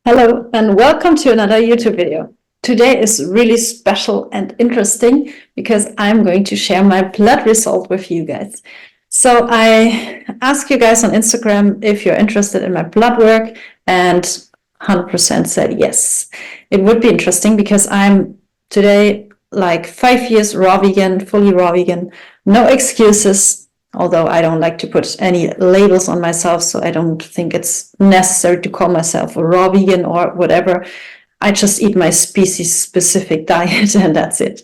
Hello and welcome to another YouTube video. Today is really special and interesting because I'm going to share my blood result with you guys. So I asked you guys on Instagram if you're interested in my blood work, and 100% said yes. It would be interesting because I'm today like 5 years raw vegan, fully raw vegan, no excuses. Although I don't like to put any labels on myself, so I don't think it's necessary to call myself a raw vegan or whatever. I just eat my species-specific diet, and that's it.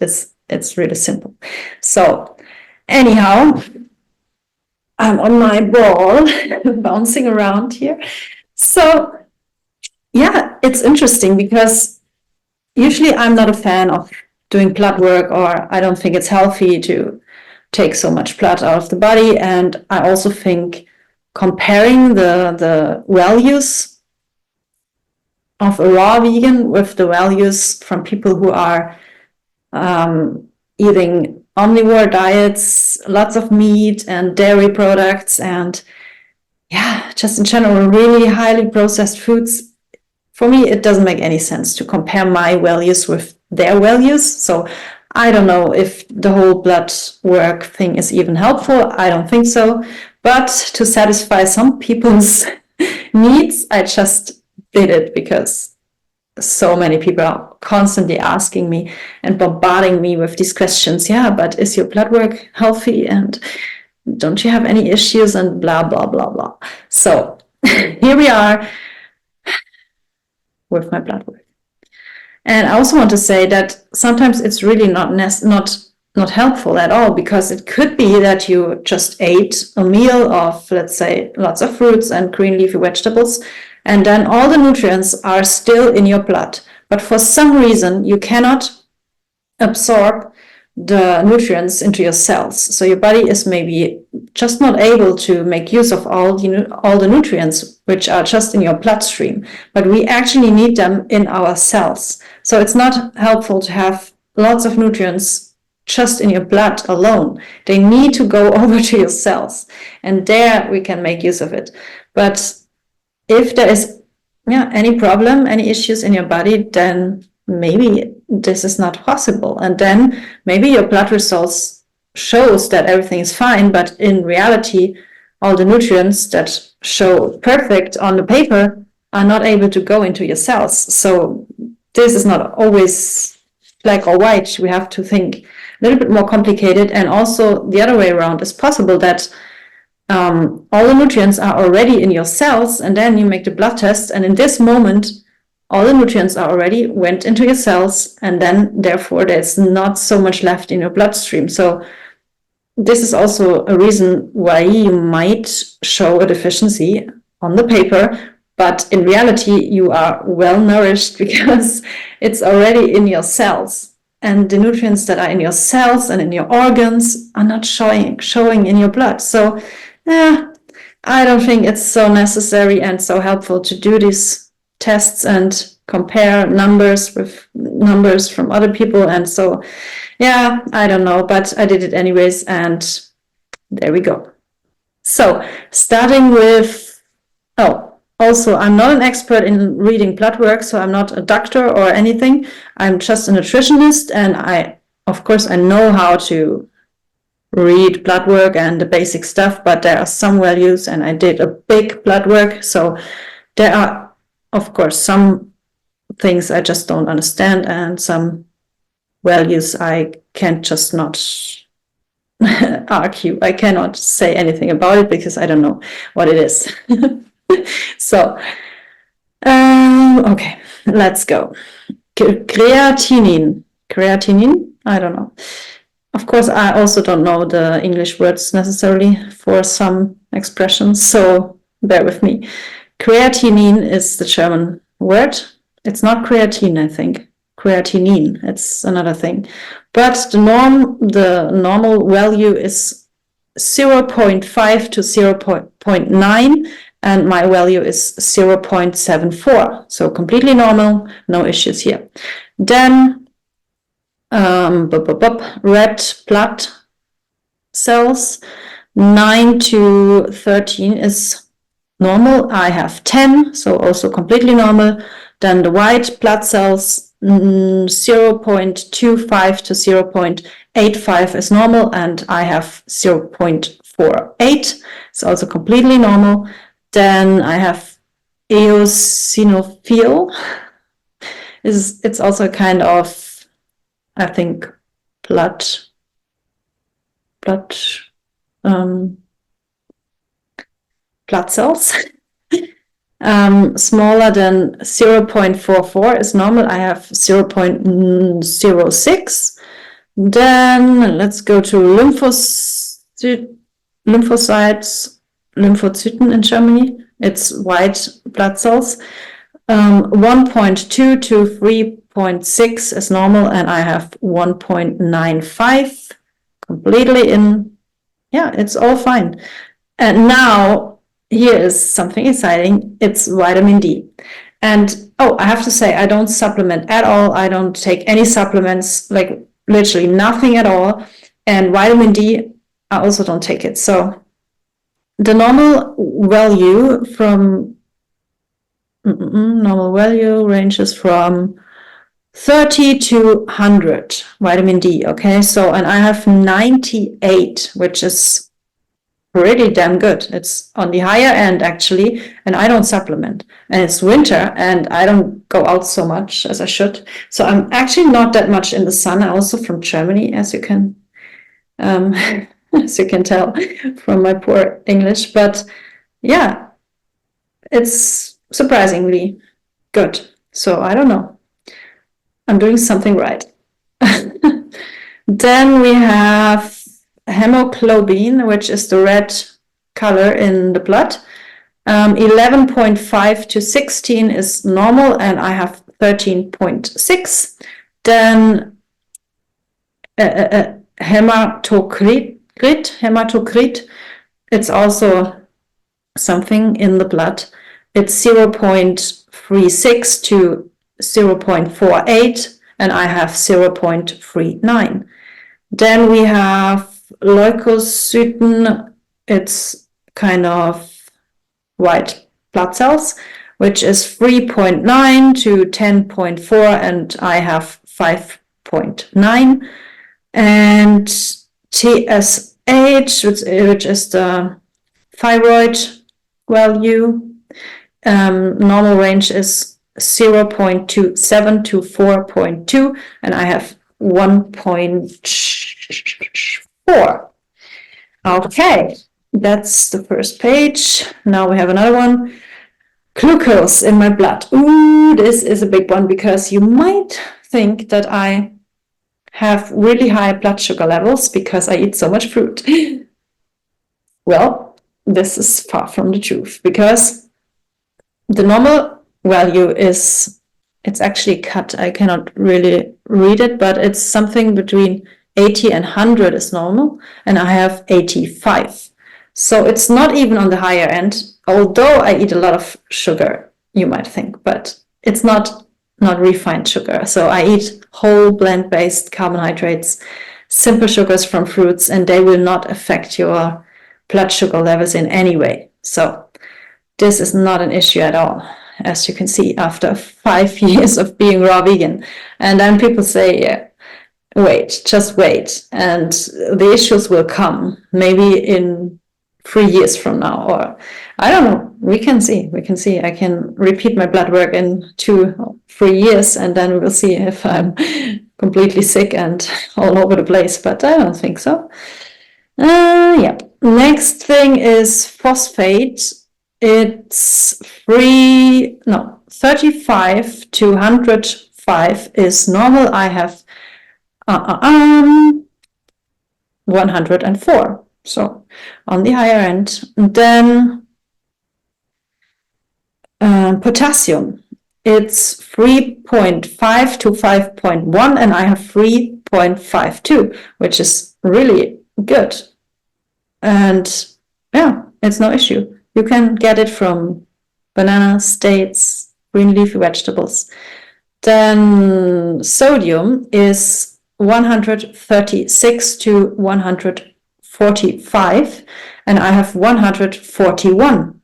It's really simple. So anyhow, I'm on my ball, bouncing around here. So yeah, it's interesting because usually I'm not a fan of doing blood work, or I don't think it's healthy to take so much blood out of the body. And I also think comparing the values of a raw vegan with the values from people who are eating omnivore diets, lots of meat and dairy products, and yeah, just in general, really highly processed foods. For me, it doesn't make any sense to compare my values with their values. So I don't know if the whole blood work thing is even helpful. I don't think so. But to satisfy some people's needs, I just did it because so many people are constantly asking me and bombarding me with these questions. Yeah, but is your blood work healthy? And don't you have any issues? And blah, blah, blah, blah. So here we are with my blood work. And I also want to say that sometimes it's really not helpful at all, because it could be that you just ate a meal of, let's say, lots of fruits and green leafy vegetables, and then all the nutrients are still in your blood. But for some reason, you cannot absorb the nutrients into your cells. So your body is maybe just not able to make use of all the nutrients which are just in your bloodstream, but we actually need them in our cells. So it's not helpful to have lots of nutrients just in your blood alone. They need to go over to your cells, and there we can make use of it. But if there is any problem, any issues in your body, then maybe this is not possible. And then maybe your blood results shows that everything is fine, but in reality, all the nutrients that show perfect on the paper are not able to go into your cells. So this is not always black or white. We have to think a little bit more complicated. And also the other way around is possible, that all the nutrients are already in your cells, and then you make the blood test, and in this moment, all the nutrients are already went into your cells, and then therefore there's not so much left in your bloodstream. So this is also a reason why you might show a deficiency on the paper, but in reality you are well nourished because it's already in your cells, and the nutrients that are in your cells and in your organs are not showing in your blood. So I don't think it's so necessary and so helpful to do these tests and compare numbers with numbers from other people. And so, yeah, I don't know, but I did it anyways, and there we go. So starting with, also, I'm not an expert in reading blood work, so I'm not a doctor or anything. I'm just a nutritionist, and of course, I know how to read blood work and the basic stuff, but there are some values, and I did a big blood work, so there are, of course, some things I just don't understand, and some values I can't just not argue. I cannot say anything about it because I don't know what it is. So, okay, let's go. Creatinine, I don't know. Of course, I also don't know the English words necessarily for some expressions, so bear with me. Creatinine is the German word. It's not creatine, I think. Creatinine, it's another thing. But the normal value is 0.5 to 0.9, and my value is 0.74. So completely normal, no issues here. Then red blood cells, 9 to 13 is normal. I have 10, so also completely normal. Then the white blood cells, 0.25 to 0.85 is normal, and I have 0.48. It's also completely normal. Then I have eosinophil. It's also a kind of, I think, blood cells. Smaller than 0.44 is normal. I have 0.06. Then let's go to lymphocytes, Lymphozyten in Germany. It's white blood cells. 1.2 to 3.6 is normal, and I have 1.95, completely in. Yeah, it's all fine. And now here is something exciting. It's vitamin D. And I have to say, I don't supplement at all. I don't take any supplements, like literally nothing at all. And vitamin D, I also don't take it. So the normal value ranges from 30 to 100 vitamin D. Okay, so, and I have 98, which is pretty damn good. It's on the higher end, actually, and I don't supplement. And it's winter, and I don't go out so much as I should. So I'm actually not that much in the sun. I'm also from Germany, as you can tell from my poor English. But yeah, it's surprisingly good. So I don't know. I'm doing something right. Then we have hemoglobin, which is the red color in the blood. 11.5 to 16 is normal, and I have 13.6. Then hematocrit, it's also something in the blood. It's 0.36 to 0.48, and I have 0.39. Then we have leukocyten. It's kind of white blood cells, which is 3.9 to 10.4, and I have 5.9. And TSH, which is the thyroid value, normal range is 0.27 to 4.2, and I have 1.4. Okay, that's the first page. Now we have another one. Glucose in my blood. Ooh, this is a big one, because you might think that I have really high blood sugar levels because I eat so much fruit. Well, this is far from the truth, because the normal value is, it's actually cut. I cannot really read it, but it's something between 80 and 100 is normal, and I have 85. So it's not even on the higher end, although I eat a lot of sugar, you might think, but it's not refined sugar. So I eat whole blend-based carbohydrates, simple sugars from fruits, and they will not affect your blood sugar levels in any way. So this is not an issue at all, as you can see after 5 years of being raw vegan. And then people say, yeah, just wait, and the issues will come maybe in 3 years from now, or I don't know. We can see. I can repeat my blood work in 2-3 years, and then we'll see if I'm completely sick and all over the place, but I don't think so. Yeah. Next thing is phosphate. It's 35 to 105 is normal. I have 104, so on the higher end. And then potassium, it's 3.5 to 5.1, and I have 3.52, which is really good. And yeah, it's no issue. You can get it from bananas, dates, green leafy vegetables. Then sodium is 136 to 145, and I have 141.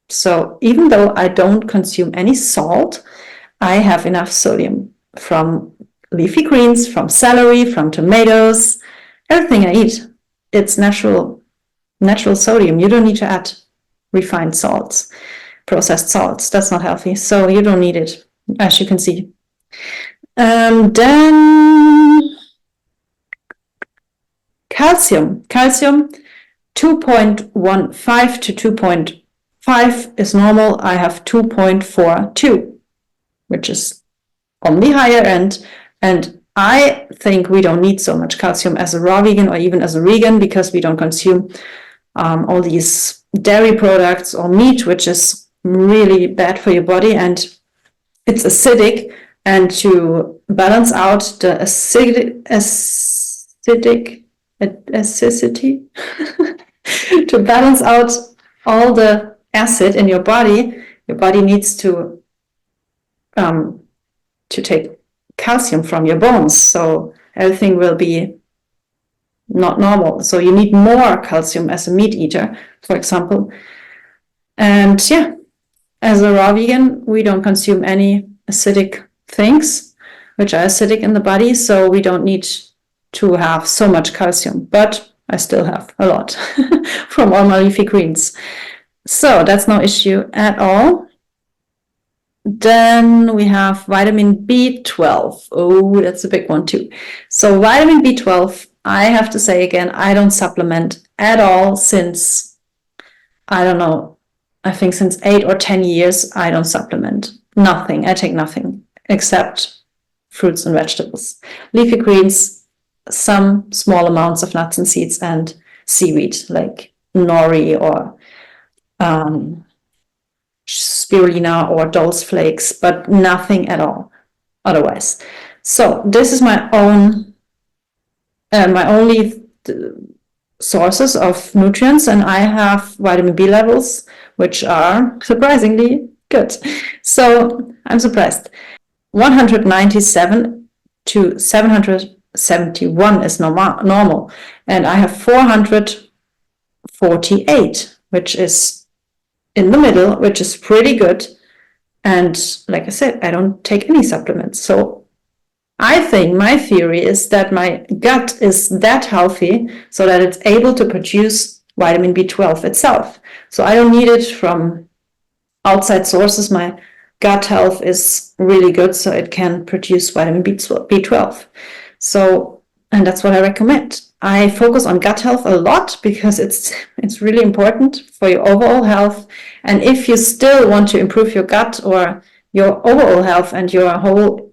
So even though I don't consume any salt, I have enough sodium from leafy greens, from celery, from tomatoes, everything I eat. It's natural sodium. You don't need to add refined salts, processed salts. That's not healthy. So you don't need it, as you can see. Then calcium. Calcium, 2.15 to 2.5 is normal. I have 2.42, which is on the higher end. And I think we don't need so much calcium as a raw vegan or even as a vegan, because we don't consume all these dairy products or meat, which is really bad for your body and it's acidic. And to balance out the acidity, to balance out all the acid in your body needs to take calcium from your bones. So everything will be not normal. So you need more calcium as a meat eater, for example. And yeah, as a raw vegan, we don't consume any acidic things which are acidic in the body, so we don't need to have so much calcium, but I still have a lot from all my leafy greens. So that's no issue at all. Then we have vitamin B12. Oh, that's a big one too. So vitamin B12, I have to say again, I don't supplement at all since, I don't know, I think since 8 or 10 years, I don't supplement. Nothing. I take nothing except fruits and vegetables. Leafy greens, some small amounts of nuts and seeds, and seaweed like nori or spirulina or Dulse flakes, but nothing at all otherwise. So this is my only sources of nutrients, and I have vitamin B levels, which are surprisingly good. So I'm surprised. 197 to 771 is normal, and I have 448, which is in the middle, which is pretty good. And like I said, I don't take any supplements. So I think my theory is that my gut is that healthy so that it's able to produce vitamin B12 itself. So I don't need it from outside sources. My gut health is really good, so it can produce vitamin B12. So, and that's what I recommend. I focus on gut health a lot because it's really important for your overall health. And if you still want to improve your gut or your overall health and your whole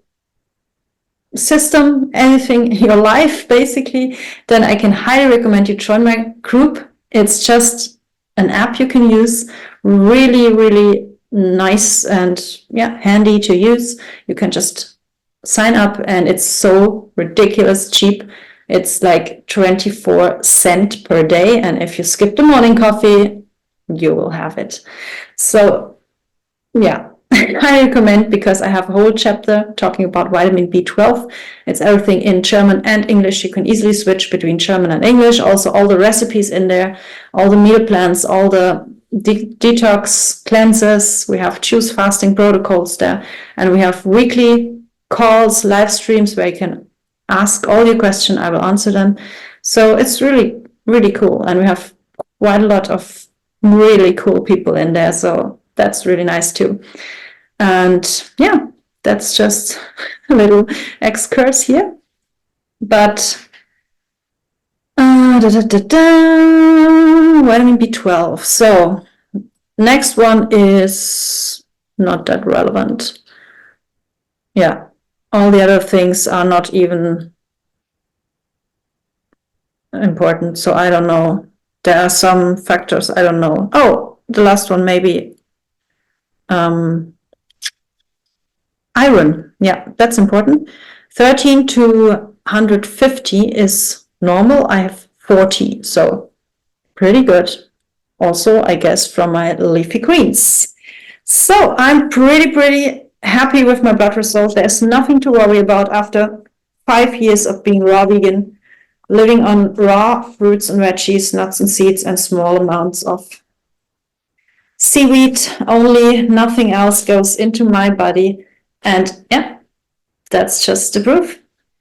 system, anything, your life basically, then I can highly recommend you join my group. It's just an app you can use, really, really nice and handy to use. You can just sign up and it's so ridiculous cheap. It's like 24 cents per day, and if you skip the morning coffee, you will have it. So yeah, I recommend, because I have a whole chapter talking about vitamin B12. It's everything in German and English. You can easily switch between German and English. Also all the recipes in there, all the meal plans, all the detox cleanses. We have choose fasting protocols there, and we have weekly calls, live streams where you can ask all your questions. I will answer them. So it's really, really cool. And we have quite a lot of really cool people in there. So that's really nice too. And yeah, that's just a little excursus here. But vitamin B12. So next one is not that relevant. Yeah, all the other things are not even important. So I don't know. There are some factors I don't know. Oh, the last one maybe. Iron. Yeah, that's important. 13 to 150 is normal. I have 40, so pretty good. Also, I guess from my leafy greens. So I'm pretty happy with my blood results. There's nothing to worry about after 5 years of being raw vegan, living on raw fruits and veggies, nuts and seeds, and small amounts of seaweed only. Nothing else goes into my body. And yeah, that's just the proof.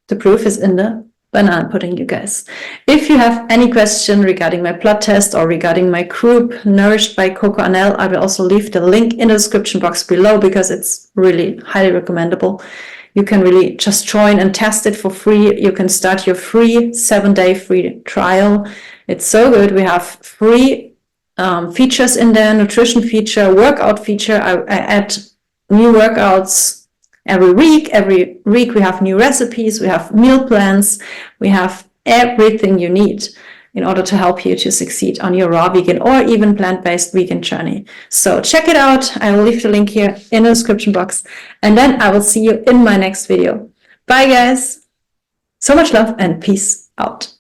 The proof is in the banana pudding, you guys. If you have any question regarding my blood test or regarding my group Nourished by Coco Arnell, I will also leave the link in the description box below because it's really highly recommendable. You can really just join and test it for free. You can start your free 7-day free trial. It's so good. We have free features in there, nutrition feature, workout feature. I add new workouts every week. Every week we have new recipes, we have meal plans, we have everything you need in order to help you to succeed on your raw vegan or even plant-based vegan journey. So check it out. I will leave the link here in the description box. And then I will see you in my next video. Bye guys. So much love and peace out.